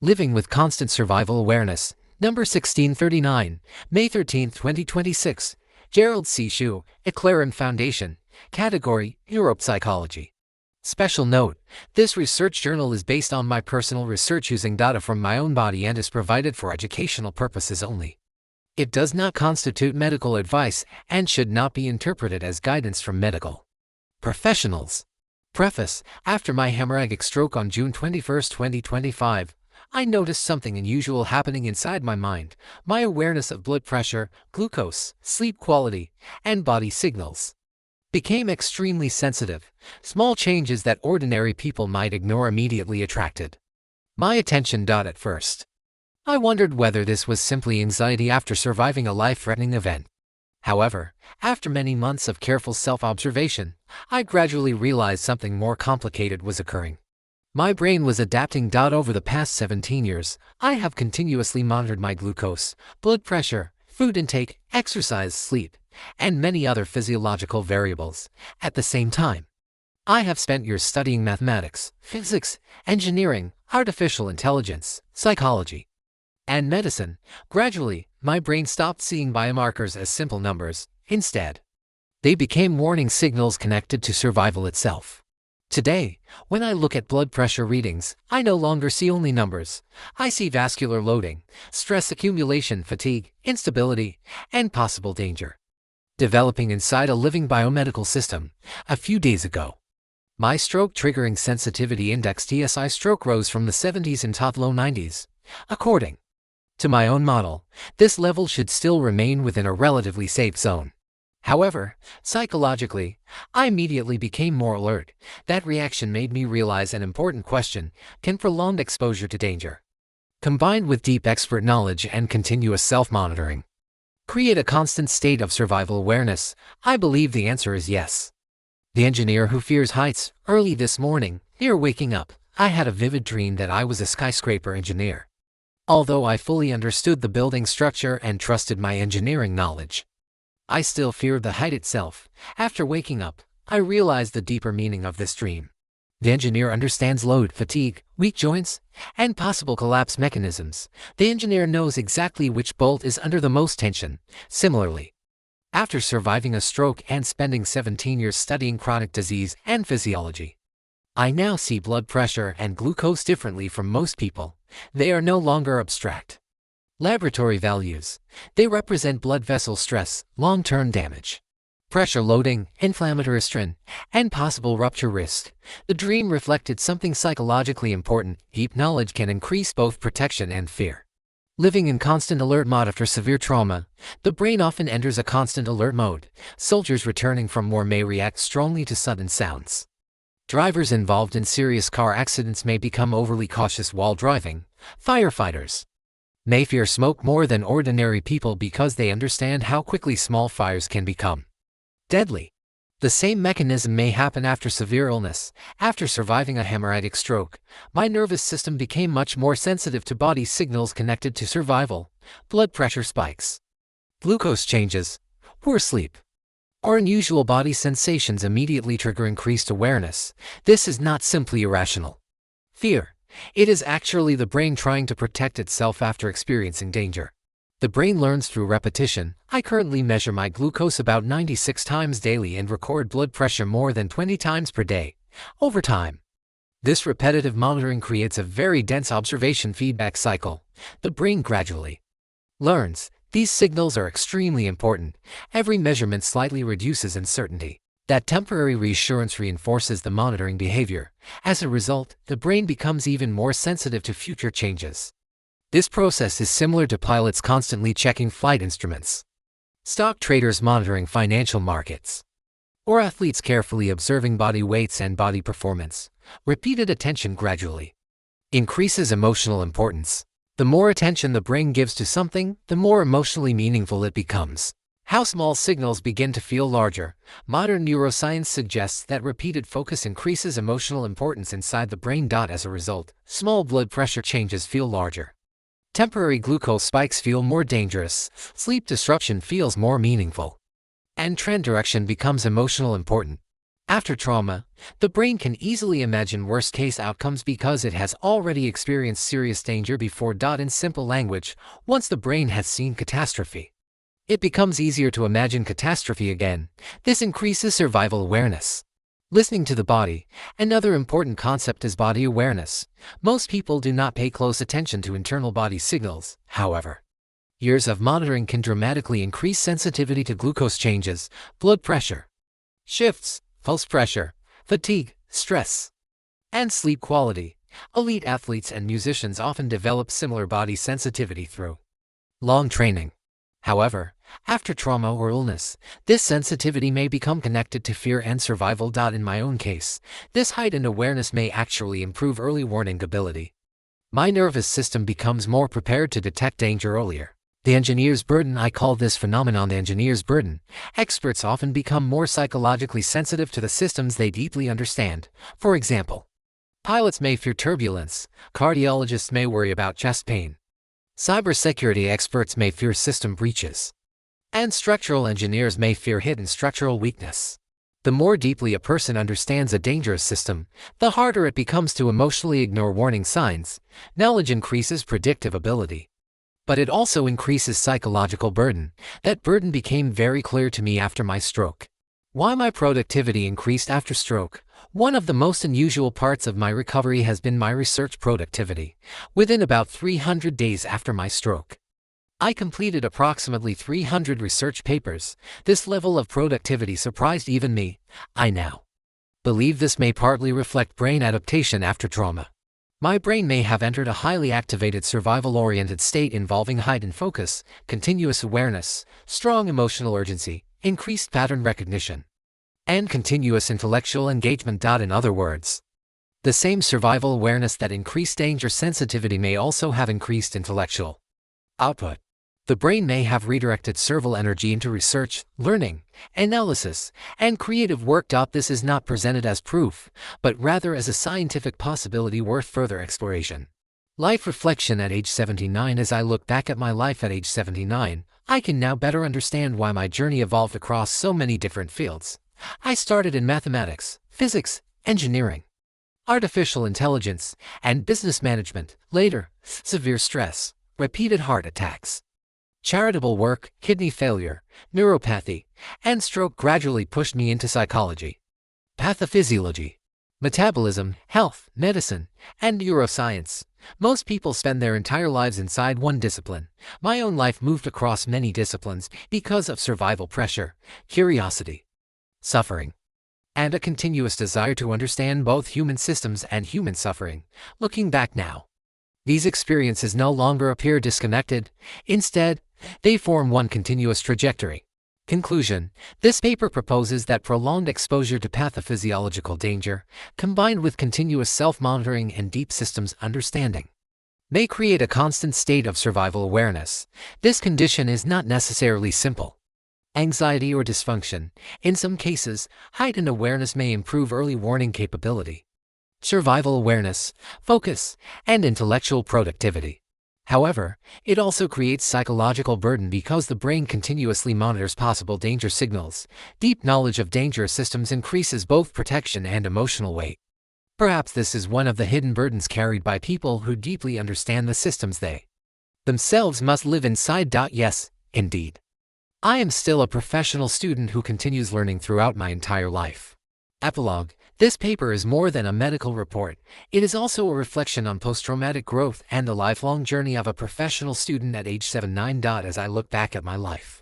Living with Constant Survival Awareness, number 1639, May 13, 2026, Gerald C. EclaireMD Foundation, category, Neuropsychology. Special note, this research journal is based on my personal research using data from my own body and is provided for educational purposes only. It does not constitute medical advice and should not be interpreted as guidance from medical professionals. Preface. After my hemorrhagic stroke on June 21, 2025, I noticed something unusual happening inside my mind. My awareness of blood pressure, glucose, sleep quality, and body signals became extremely sensitive. Small changes that ordinary people might ignore immediately attracted my attention. At first, I wondered whether this was simply anxiety after surviving a life-threatening event. However, after many months of careful self-observation, I gradually realized something more complicated was occurring. My brain was adapting. Over the past 17 years, I have continuously monitored my glucose, blood pressure, food intake, exercise, sleep, and many other physiological variables. At the same time, I have spent years studying mathematics, physics, engineering, artificial intelligence, psychology, and medicine. Gradually, my brain stopped seeing biomarkers as simple numbers. Instead, they became warning signals connected to survival itself. Today, when I look at blood pressure readings, I no longer see only numbers. I see vascular loading, stress accumulation, fatigue, instability, and possible danger developing inside a living biomedical system. A few days ago, my stroke triggering sensitivity index (TSI) stroke rose from the 70s into the low 90s. According to my own model, this level should still remain within a relatively safe zone. However, psychologically, I immediately became more alert. That reaction made me realize an important question: can prolonged exposure to danger, combined with deep expert knowledge and continuous self-monitoring, create a constant state of survival awareness? I believe the answer is yes. The engineer who fears heights. Early this morning, near waking up, I had a vivid dream that I was a skyscraper engineer. Although I fully understood the building structure and trusted my engineering knowledge, I still feared the height itself. After waking up, I realized the deeper meaning of this dream. The engineer understands load, fatigue, weak joints, and possible collapse mechanisms. The engineer knows exactly which bolt is under the most tension. Similarly, after surviving a stroke and spending 17 years studying chronic disease and physiology, I now see blood pressure and glucose differently from most people. They are no longer abstract laboratory values. They represent blood vessel stress, long-term damage, pressure loading, inflammatory strain, and possible rupture risk. The dream reflected something psychologically important. Deep knowledge can increase both protection and fear. Living in constant alert mode after severe trauma, the brain often enters a constant alert mode. Soldiers returning from war may react strongly to sudden sounds. Drivers involved in serious car accidents may become overly cautious while driving. Firefighters may fear smoke more than ordinary people because they understand how quickly small fires can become deadly. The same mechanism may happen after severe illness. After surviving a hemorrhagic stroke, my nervous system became much more sensitive to body signals connected to survival. Blood pressure spikes, glucose changes, poor sleep, or unusual body sensations immediately trigger increased awareness. This is not simply irrational fear. It is actually the brain trying to protect itself after experiencing danger. The brain learns through repetition. I currently measure my glucose about 96 times daily and record blood pressure more than 20 times per day. Over time, this repetitive monitoring creates a very dense observation feedback cycle. The brain gradually learns these signals are extremely important. Every measurement slightly reduces uncertainty. That temporary reassurance reinforces the monitoring behavior. As a result, the brain becomes even more sensitive to future changes. This process is similar to pilots constantly checking flight instruments, stock traders monitoring financial markets, or athletes carefully observing body weights and body performance. Repeated attention gradually increases emotional importance. The more attention the brain gives to something, the more emotionally meaningful it becomes. How small signals begin to feel larger. Modern neuroscience suggests that repeated focus increases emotional importance inside the brain. As a result, small blood pressure changes feel larger. Temporary glucose spikes feel more dangerous. Sleep disruption feels more meaningful. And trend direction becomes emotional important. After trauma, the brain can easily imagine worst-case outcomes because it has already experienced serious danger before. In simple language, once the brain has seen catastrophe, it becomes easier to imagine catastrophe again. This increases survival awareness. Listening to the body. Another important concept is body awareness. Most people do not pay close attention to internal body signals, however. Years of monitoring can dramatically increase sensitivity to glucose changes, blood pressure shifts, pulse pressure, fatigue, stress, and sleep quality. Elite athletes and musicians often develop similar body sensitivity through long training. However, after trauma or illness, this sensitivity may become connected to fear and survival. In my own case, this heightened awareness may actually improve early warning ability. My nervous system becomes more prepared to detect danger earlier. The engineer's burden. I call this phenomenon the engineer's burden. Experts often become more psychologically sensitive to the systems they deeply understand. For example, pilots may fear turbulence, cardiologists may worry about chest pain, cybersecurity experts may fear system breaches, and structural engineers may fear hidden structural weakness. The more deeply a person understands a dangerous system, the harder it becomes to emotionally ignore warning signs. Knowledge increases predictive ability, but it also increases psychological burden. That burden became very clear to me after my stroke. Why my productivity increased after stroke. One of the most unusual parts of my recovery has been my research productivity. Within about 300 days after my stroke, I completed approximately 300 research papers. This level of productivity surprised even me. I now believe this may partly reflect brain adaptation after trauma. My brain may have entered a highly activated survival-oriented state involving heightened focus, continuous awareness, strong emotional urgency, increased pattern recognition, and continuous intellectual engagement. In other words, the same survival awareness that increased danger sensitivity may also have increased intellectual output. The brain may have redirected serval energy into research, learning, analysis, and creative work. This is not presented as proof, but rather as a scientific possibility worth further exploration. Life reflection at age 79. As I look back at my life at age 79, I can now better understand why my journey evolved across so many different fields. I started in mathematics, physics, engineering, artificial intelligence, and business management. Later, severe stress, repeated heart attacks, charitable work, kidney failure, neuropathy, and stroke gradually pushed me into psychology, pathophysiology, metabolism, health, medicine, and neuroscience. Most people spend their entire lives inside one discipline. My own life moved across many disciplines because of survival pressure, curiosity, suffering, and a continuous desire to understand both human systems and human suffering. Looking back now, these experiences no longer appear disconnected. Instead, they form one continuous trajectory. Conclusion: this paper proposes that prolonged exposure to pathophysiological danger, combined with continuous self-monitoring and deep systems understanding, may create a constant state of survival awareness. This condition is not necessarily simple anxiety or dysfunction. In some cases, heightened awareness may improve early warning capability, survival awareness, focus, and intellectual productivity. However, it also creates psychological burden because the brain continuously monitors possible danger signals. Deep knowledge of dangerous systems increases both protection and emotional weight. Perhaps this is one of the hidden burdens carried by people who deeply understand the systems they themselves must live inside. Yes, indeed. I am still a professional student who continues learning throughout my entire life. Epilogue: this paper is more than a medical report. It is also a reflection on post-traumatic growth and the lifelong journey of a professional student at age 79. As I look back at my life,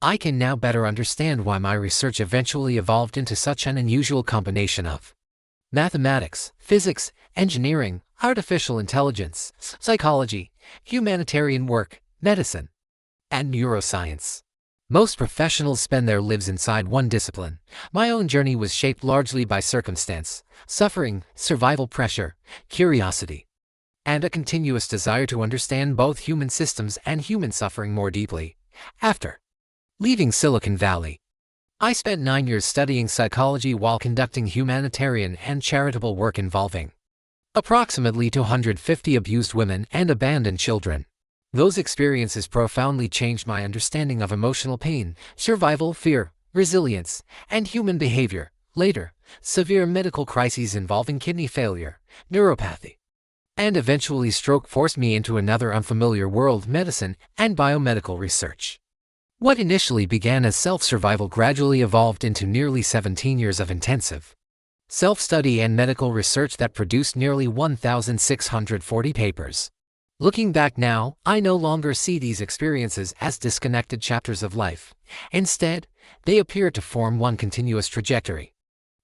I can now better understand why my research eventually evolved into such an unusual combination of mathematics, physics, engineering, artificial intelligence, psychology, humanitarian work, medicine, and neuroscience. Most professionals spend their lives inside one discipline. My own journey was shaped largely by circumstance, suffering, survival pressure, curiosity, and a continuous desire to understand both human systems and human suffering more deeply. After leaving Silicon Valley, I spent 9 years studying psychology while conducting humanitarian and charitable work involving approximately 250 abused women and abandoned children. Those experiences profoundly changed my understanding of emotional pain, survival, fear, resilience, and human behavior. Later, severe medical crises involving kidney failure, neuropathy, and eventually stroke forced me into another unfamiliar world: medicine and biomedical research. What initially began as self-survival gradually evolved into nearly 17 years of intensive self-study and medical research that produced nearly 1,640 papers. Looking back now, I no longer see these experiences as disconnected chapters of life. Instead, they appear to form one continuous trajectory.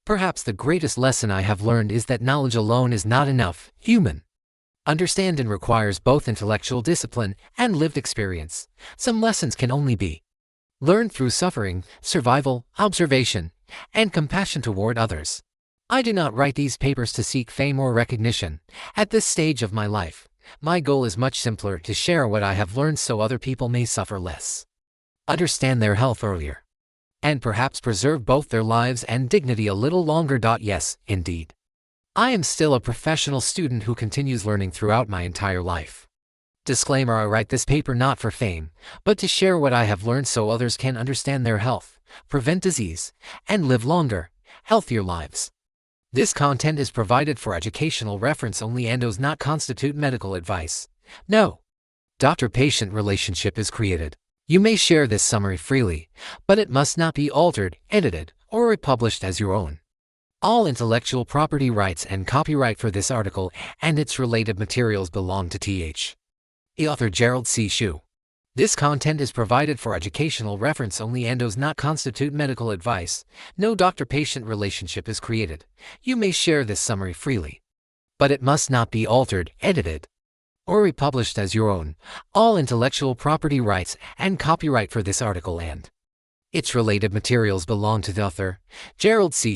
Perhaps the greatest lesson I have learned is that knowledge alone is not enough. Human understanding requires both intellectual discipline and lived experience. Some lessons can only be learned through suffering, survival, observation, and compassion toward others. I do not write these papers to seek fame or recognition. At this stage of my life, my goal is much simpler: to share what I have learned so other people may suffer less, understand their health earlier, and perhaps preserve both their lives and dignity a little longer. Yes, indeed. I am still a professional student who continues learning throughout my entire life. Disclaimer: I write this paper not for fame, but to share what I have learned so others can understand their health, prevent disease, and live longer, healthier lives. This content is provided for educational reference only and does not constitute medical advice. No doctor-patient relationship is created. You may share this summary freely, but it must not be altered, edited, or republished as your own. All intellectual property rights and copyright for this article and its related materials belong to Th. Author Gerald C. This content is provided for educational reference only and does not constitute medical advice. No doctor-patient relationship is created. You may share this summary freely, but it must not be altered, edited, or republished as your own. All intellectual property rights and copyright for this article and its related materials belong to the author, Gerald C.